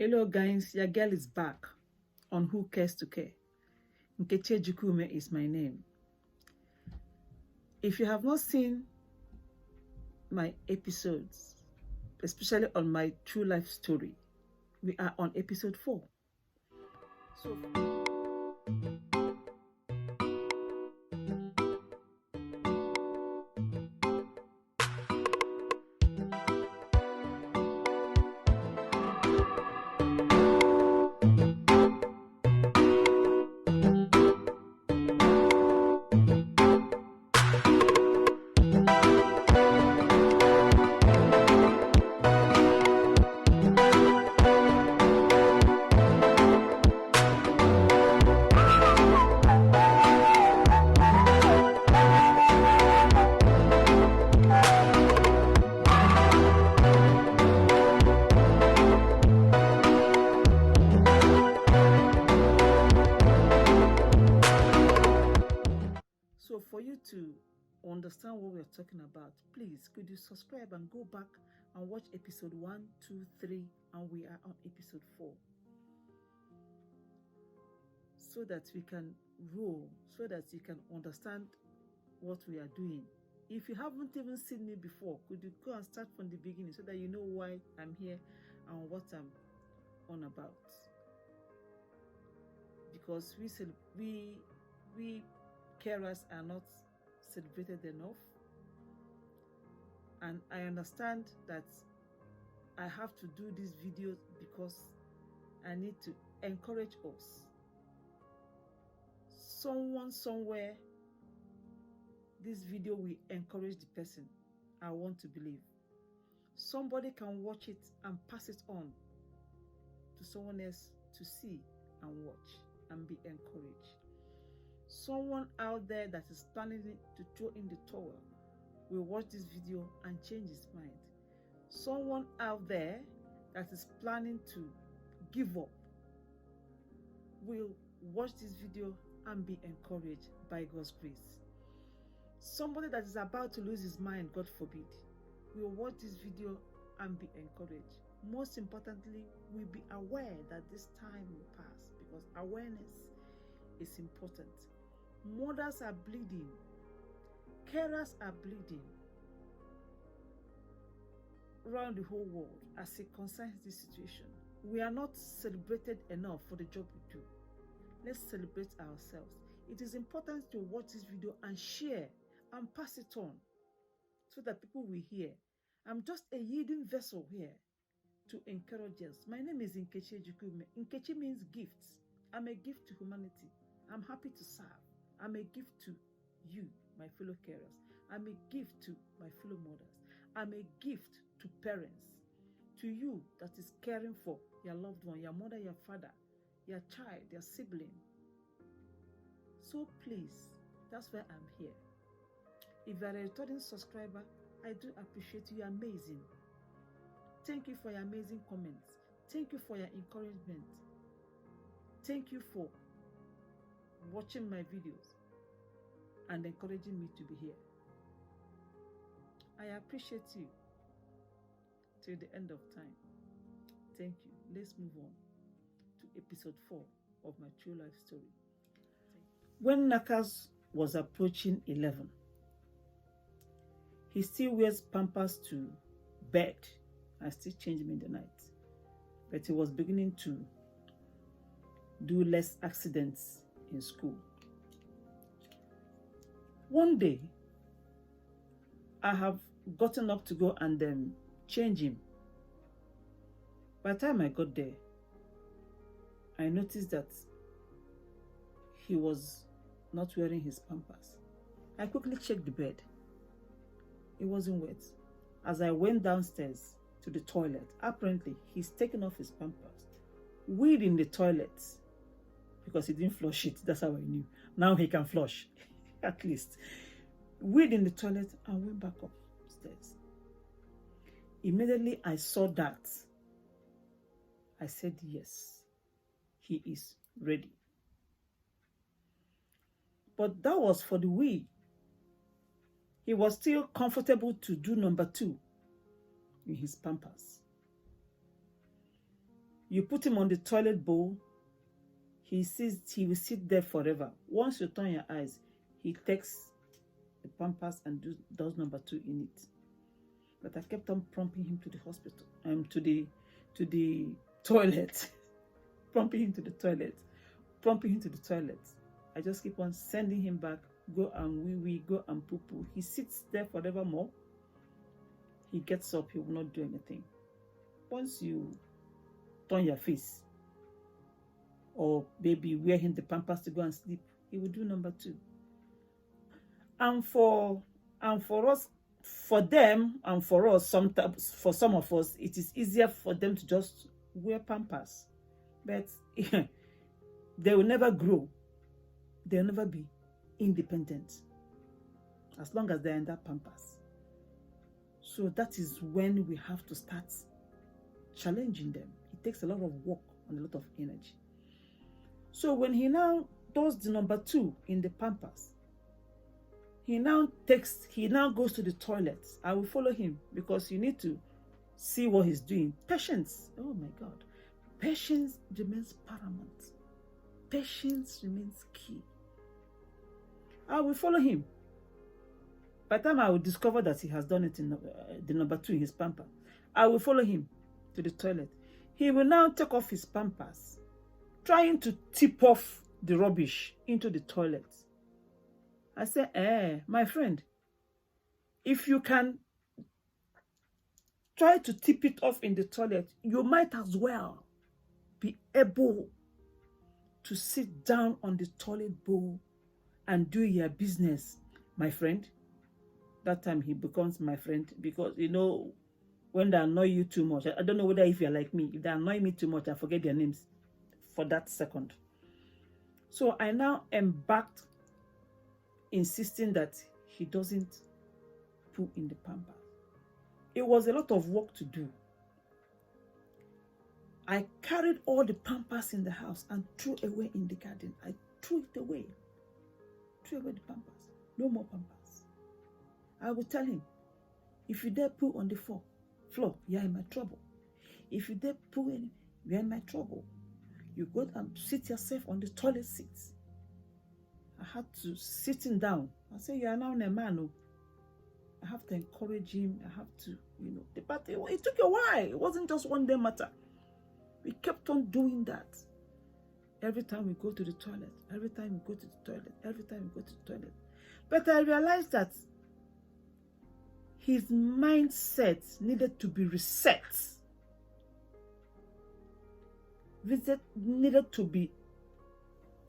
Hello guys, your girl is back on Who Cares to Care. Nkechi Jukume is my name. If you have not seen my episodes, especially on my true life story, we are on episode 4. So for you to understand what we're talking about, please could you subscribe and go back and watch episode 1, 2, 3, and we are on episode 4, so that we can roll, so that you can understand what we are doing. If you haven't even seen me before, could you go and start from the beginning so that you know why I'm here and what I'm on about? Because we carers are not celebrated enough, and I understand that I have to do this video because I need to encourage us. Someone somewhere, this video will encourage the person. I want to believe somebody can watch it and pass it on to someone else to see and watch and be encouraged. Someone out there that is planning to throw in the towel will watch this video and change his mind. Someone out there that is planning to give up will watch this video and be encouraged by God's grace. Somebody that is about to lose his mind, God forbid, will watch this video and be encouraged. Most importantly, we'll be aware that this time will pass, because awareness is important. Mothers are bleeding. Carers are bleeding around the whole world as it concerns this situation. We are not celebrated enough for the job we do. Let's celebrate ourselves. It is important to watch this video and share and pass it on so that people will hear. I'm just a yielding vessel here to encourage us. My name is Nkechi Jukume. Nkechi means gifts. I'm a gift to humanity. I'm happy to serve. I'm a gift to you, my fellow carers. I'm a gift to my fellow mothers. I'm a gift to parents, to you that is caring for your loved one, your mother, your father, your child, your sibling. So please, that's why I'm here. If you are a returning subscriber, I do appreciate you. You're amazing. Thank you for your amazing comments. Thank you for your encouragement. Thank you for watching my videos and encouraging me to be here. I appreciate you till the end of time. Thank you. Let's move on to episode 4 of my true life story. When Nakas was approaching 11, he still wears pampers to bed. I still change him in the night. But he was beginning to do less accidents in school. One day, I have gotten up to go and change him. By the time I got there, I noticed that he was not wearing his pampers. I quickly checked the bed. It wasn't wet. As I went downstairs to the toilet, apparently he's taken off his pampers, weed in the toilet, because he didn't flush it. That's how I knew. Now he can flush, at least. Weed in the toilet and went back upstairs. Immediately I saw that. I said, yes, he is ready. But that was for the weed. He was still comfortable to do number 2 in his pampers. You put him on the toilet bowl, he will sit there forever. Once you turn your eyes, he takes the pampers and does number 2 in it. But I kept on prompting him to the hospital, to the toilet, prompting him to the toilet, prompting him to the toilet. I just keep on sending him back, go and wee, go and poo-poo. He sits there forevermore. He gets up, he will not do anything. Once you turn your face, or maybe wear him the pampers to go and sleep, he will do number 2. And for us, for them and for us, sometimes for some of us, it is easier for them to just wear pampers. But they will never grow. They'll never be independent as long as they're in that pampers. So that is when we have to start challenging them. It takes a lot of work and a lot of energy. So when he now does the number 2 in the pampers, he now goes to the toilet. I will follow him because you need to see what he's doing. Patience. Oh my God. Patience remains paramount. Patience remains key. I will follow him. By the time I will discover that he has done it in the number 2 in his pamper, I will follow him to the toilet. He will now take off his pampers, trying to tip off the rubbish into the toilet. I say, my friend, if you can try to tip it off in the toilet, you might as well be able to sit down on the toilet bowl and do your business, my friend. That time he becomes my friend because, when they annoy you too much, I don't know whether if you're like me, if they annoy me too much, I forget their names for that second. So I now embarked insisting that he doesn't poo in the pampers. It was a lot of work to do. I carried all the pampers in the house and threw away in the garden. I threw it away. Threw away the pampers. No more pampers. I would tell him, if you dare poo on the floor, you're in my trouble. If you dare poo in, you're in my trouble. You go and sit yourself on the toilet seat. I had to sit him down. I say, you are now a man. I have to encourage him. I have to, but it took a while. It wasn't just one day matter. We kept on doing that. Every time we go to the toilet, every time we go to the toilet, every time we go to the toilet. But I realized that his mindset needed to be reset. Needed to be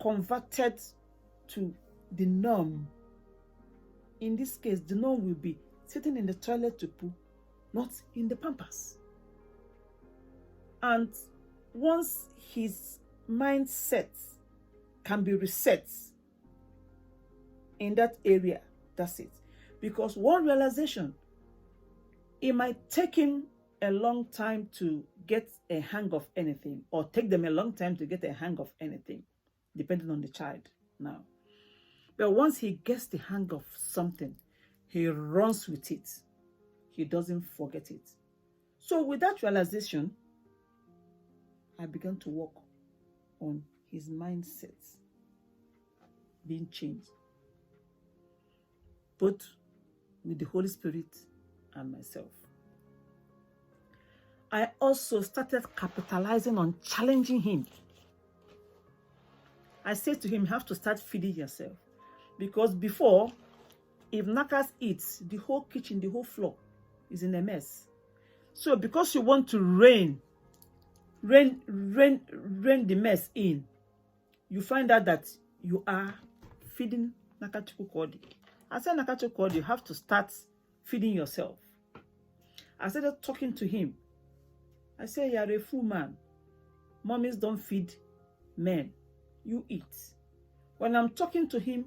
converted to the norm. In this case, the norm will be sitting in the toilet to poo, not in the pampers. And once his mindset can be reset in that area, that's it. Because one realization, it might take him a long time to get a hang of anything, or take them a long time to get a hang of anything, depending on the child now. But once he gets the hang of something, he runs with it. He doesn't forget it. So with that realization, I began to work on his mindset being changed, both with the Holy Spirit and myself. I also started capitalizing on challenging him. I said to him, you have to start feeding yourself. Because before, if Nakas eats, the whole kitchen, the whole floor is in a mess. So because you want to rein the mess in, you find out that you are feeding Nakachukwu. I said, Nakachukwu, you have to start feeding yourself. I started talking to him. I said, you're a fool man. Mommies don't feed men. You eat. When I'm talking to him,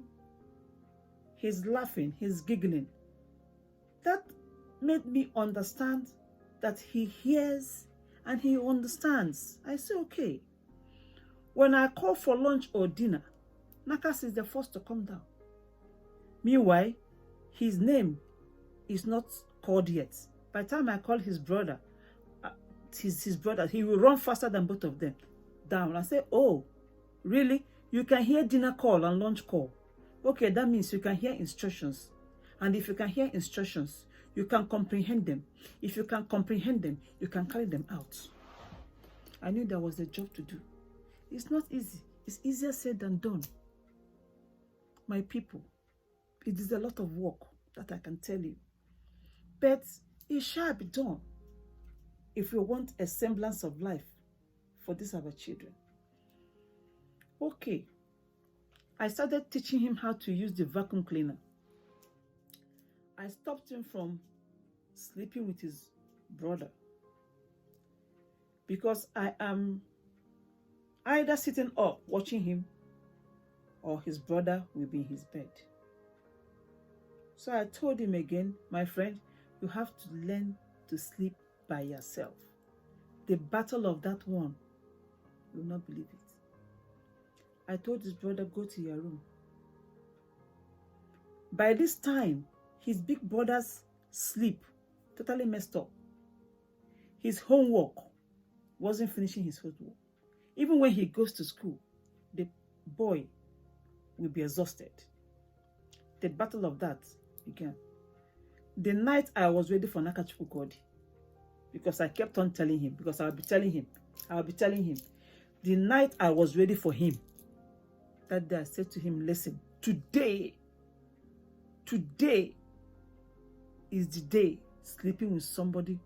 he's laughing, he's giggling. That made me understand that he hears and he understands. I say, okay. When I call for lunch or dinner, Nakas is the first to come down. Meanwhile, his name is not called yet. By the time I call his brother, his brother. He will run faster than both of them down. I say, oh, really? You can hear dinner call and lunch call. Okay, that means you can hear instructions. And if you can hear instructions, you can comprehend them. If you can comprehend them, you can carry them out. I knew there was a job to do. It's not easy. It's easier said than done. My people, it is a lot of work, that I can tell you. But it shall be done if we want a semblance of life for these our children. Okay. I started teaching him how to use the vacuum cleaner. I stopped him from sleeping with his brother because I am either sitting up watching him or his brother will be in his bed. So I told him again, my friend, you have to learn to sleep by yourself. The battle of that one, you will not believe it. I told his brother, go to your room. By this time, his big brother's sleep totally messed up. His homework wasn't finishing his homework. Even when he goes to school, the boy will be exhausted. The battle of that began. The night I was ready for Nakachukwu, because I kept on telling him, because I'll be telling him. The night I was ready for him, that day I said to him, listen, today is the day sleeping with somebody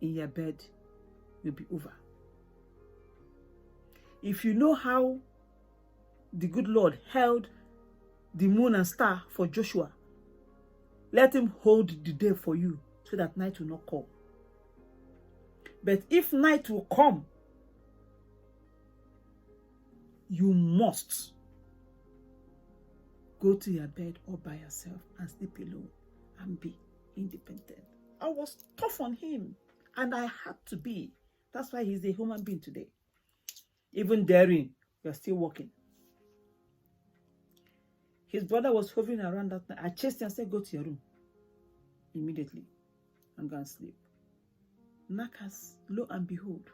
in your bed will be over. If you know how the good Lord held the moon and star for Joshua, let him hold the day for you so that night will not come. But if night will come, you must go to your bed all by yourself and sleep alone and be independent. I was tough on him, and I had to be. That's why he's a human being today. Even daring, we are still working. His brother was hovering around that night. I chased him and said, go to your room immediately and go and sleep. Nakas, lo and behold,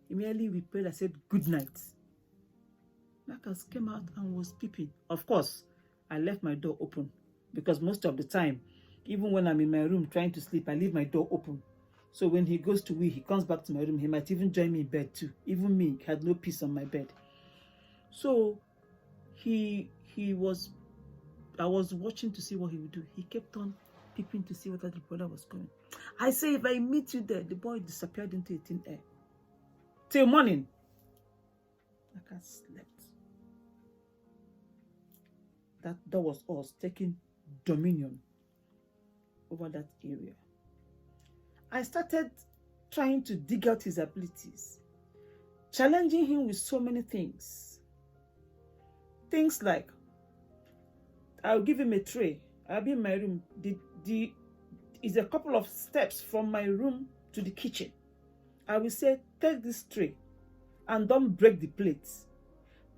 immediately we prayed. I said, good night. Nakas came out and was peeping. Of course, I left my door open because most of the time, even when I'm in my room trying to sleep, I leave my door open. So when he goes to wee, he comes back to my room. He might even join me in bed too. Even me had no peace on my bed. So I was watching to see what he would do. He kept on peeping to see whether the brother was coming. I say, if I meet you there, the boy disappeared into a thin air. Till morning, I can't slept. That was us taking dominion over that area. I started trying to dig out his abilities, challenging him with so many things. Things like, I'll give him a tray. I'll be in my room. Is a couple of steps from my room to the kitchen. I will say, take this tray and don't break the plates.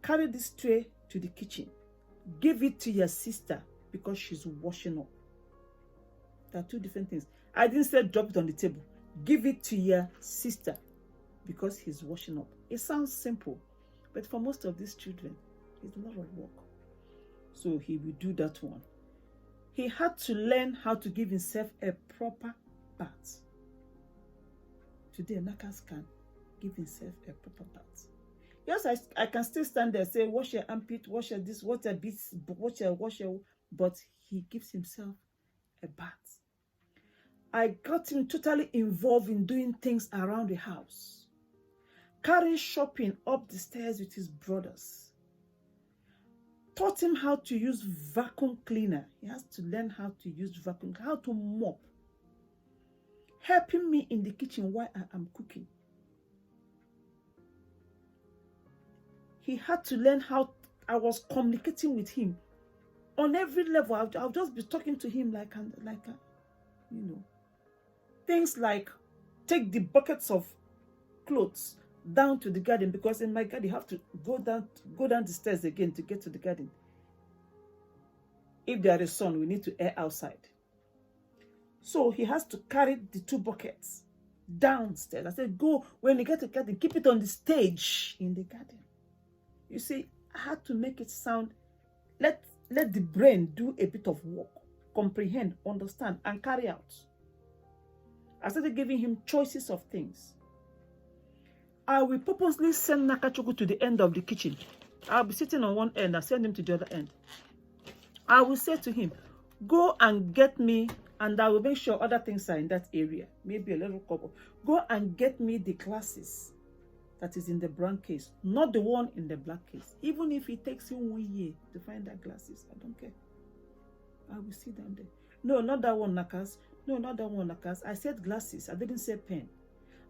Carry this tray to the kitchen. Give it to your sister because she's washing up. There are two different things. I didn't say drop it on the table. Give it to your sister because he's washing up. It sounds simple, but for most of these children, it's a lot of work. So he will do that one. He had to learn how to give himself a proper bath. Today, Nakas can give himself a proper bath. Yes, I can still stand there and say, wash your armpit, wash your this, wash your this, wash your, but he gives himself a bath. I got him totally involved in doing things around the house. Carrying shopping up the stairs with his brothers. Taught him how to use vacuum cleaner. He has to learn how to use vacuum, how to mop. Helping me in the kitchen while I am cooking. He had to learn how I was communicating with him on every level. I'll just be talking to him like you know, things like take the buckets of clothes down to the garden, because in my garden you have to go down the stairs again to get to the garden. If there is sun, we need to air outside. So he has to carry the 2 buckets downstairs. I said, go, when you get a garden, keep it on the stage in the garden. You see, I had to make it sound, let the brain do a bit of work, comprehend, understand, and carry out. I started giving him choices of things. I will purposely send Nakachukwu to the end of the kitchen. I'll be sitting on one end and send him to the other end. I will say to him, go and get me, and I will make sure other things are in that area, maybe a little couple. Go and get me the glasses that is in the brown case, not the one in the black case. Even if it takes him 1 year to find that glasses, I don't care. I will sit down there. No, not that one, Nakas. No, not that one, Nakas. I said glasses. I didn't say pen.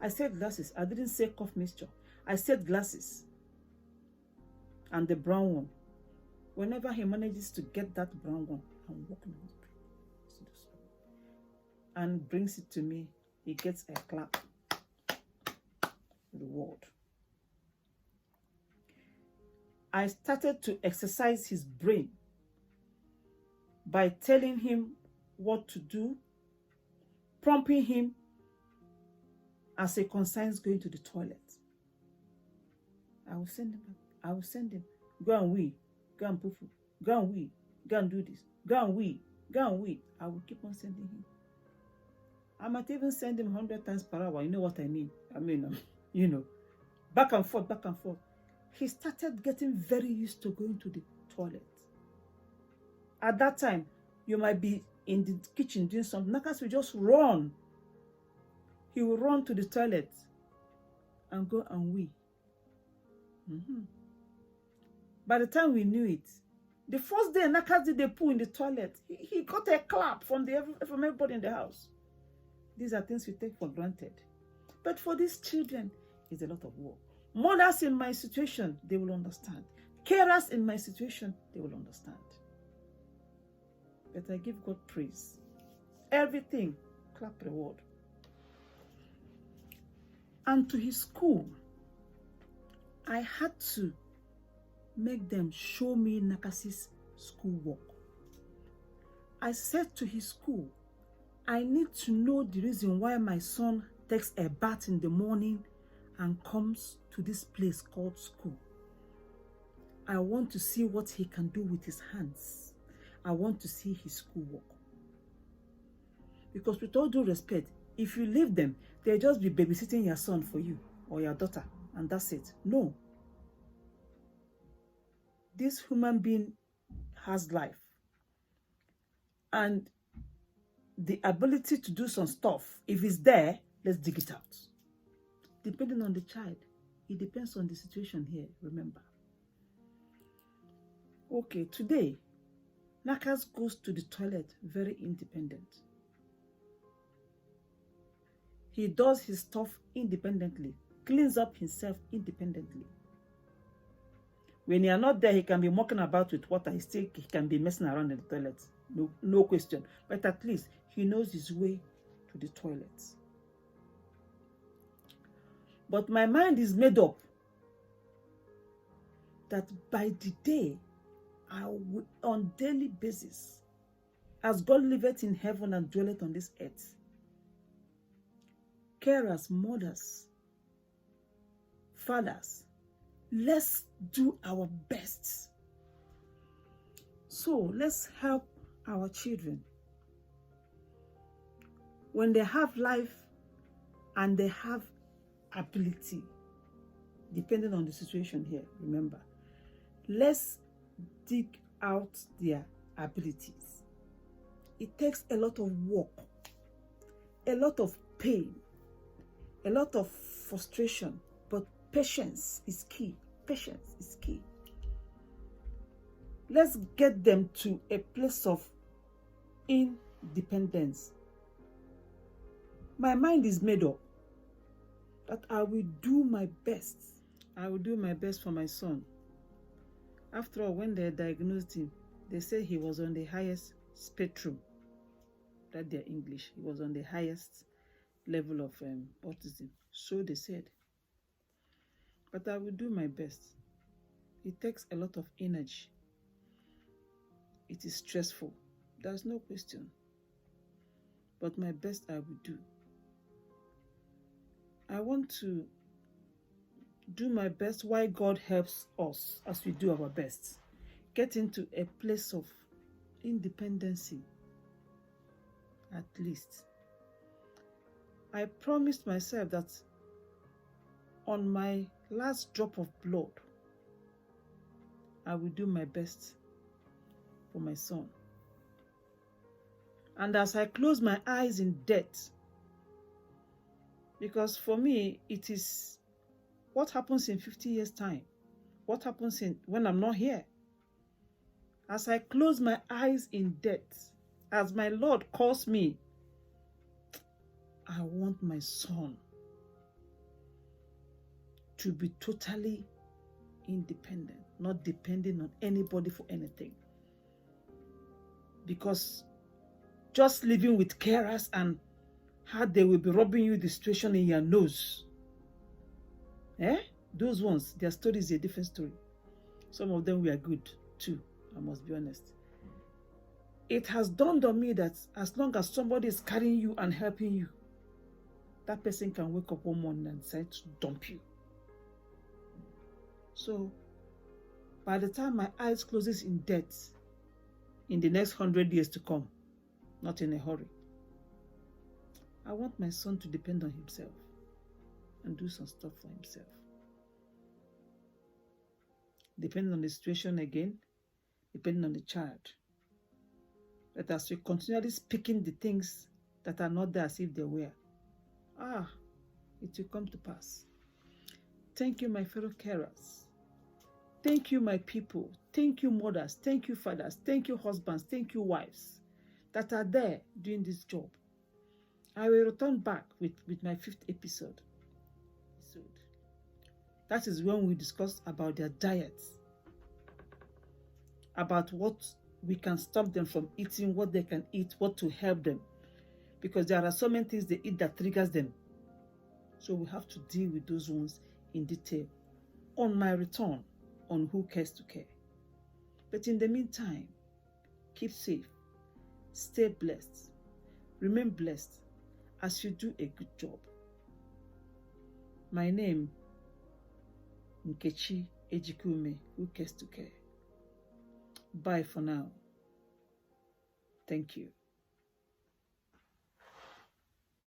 I said glasses. I didn't say cough mixture. I said glasses. And the brown one. Whenever he manages to get that brown one, I'm walking on it. And brings it to me, he gets a clap. Reward. I started to exercise his brain by telling him what to do, prompting him as it concerns going to the toilet. I will send him. I will send him. Go and wee. Go and poo-poo. Go and wee. Go and do this. Go and wee. Go and wee. I will keep on sending him. I might even send him 100 times per hour. You know what I mean? You know, back and forth, back and forth. He started getting very used to going to the toilet. At that time, you might be in the kitchen doing something. Nakas will just run. He will run to the toilet and go and wee. By the time we knew it, the first day Nakas did the poo in the toilet, he got a clap from everybody in the house. These are things we take for granted. But for these children, it's a lot of work. Mothers in my situation, they will understand. Carers in my situation, they will understand. But I give God praise. Everything, clap reward. And to his school, I had to make them show me Nakasi's schoolwork. I said to his school, I need to know the reason why my son takes a bath in the morning and comes to this place called school. I want to see what he can do with his hands. I want to see his schoolwork. Because with all due respect, if you leave them, they'll just be babysitting your son for you or your daughter, and that's it. No. This human being has life. And the ability to do some stuff, if it's there, let's dig it out. Depending on the child, it depends on the situation here, remember. Okay, today, Nakas goes to the toilet very independent. He does his stuff independently, cleans up himself independently. When you are not there, he can be mucking about with water. He can be messing around in the toilet. No question. But at least he knows his way to the toilet. But my mind is made up that by the day, I will, on daily basis, as God liveth in heaven and dwelleth on this earth, carers, mothers, fathers, let's do our best. So let's help our children. When they have life and they have ability, depending on the situation here, remember, let's dig out their abilities. It takes a lot of work, a lot of pain, a lot of frustration, but patience is key. Patience is key. Let's get them to a place of independence. My mind is made up that I will do my best. I will do my best for my son. After all, when they diagnosed him, they said he was on the highest spectrum. That's their English. He was on the highest level of autism. So they said. But I will do my best. It takes a lot of energy. It is stressful. There's no question. But my best I will do. I want to do my best while God helps us as we do our best. Get into a place of independency, at least. I promised myself that on my last drop of blood, I will do my best for my son. And as I close my eyes in death, because for me, it is what happens in 50 years' time, what happens when I'm not here. As I close my eyes in death, as my Lord calls me, I want my son to be totally independent, not depending on anybody for anything. Because just living with carers and how they will be rubbing you the situation in your nose, those ones, their story is a different story. Some of them were good too, I must be honest. It has dawned on me that as long as somebody is carrying you and helping you, that person can wake up one morning and decide to dump you. So, by the time my eyes closes in death, in the next 100 years to come, not in a hurry, I want my son to depend on himself and do some stuff for himself. Depending on the situation again, depending on the child. But as we continually speaking the things that are not there as if they were, it will come to pass. Thank you, my fellow carers. Thank you, my people. Thank you, mothers. Thank you, fathers. Thank you, husbands. Thank you, wives that are there doing this job. I will return back with my 5th episode. That is when we discuss about their diets, about what we can stop them from eating, what they can eat, what to help them. Because there are so many things they eat that triggers them. So we have to deal with those ones in detail on my return on Who Cares to Care. But in the meantime, keep safe, stay blessed, remain blessed as you do a good job. My name, Nkechi Ejikume, Who Cares to Care. Bye for now. Thank you.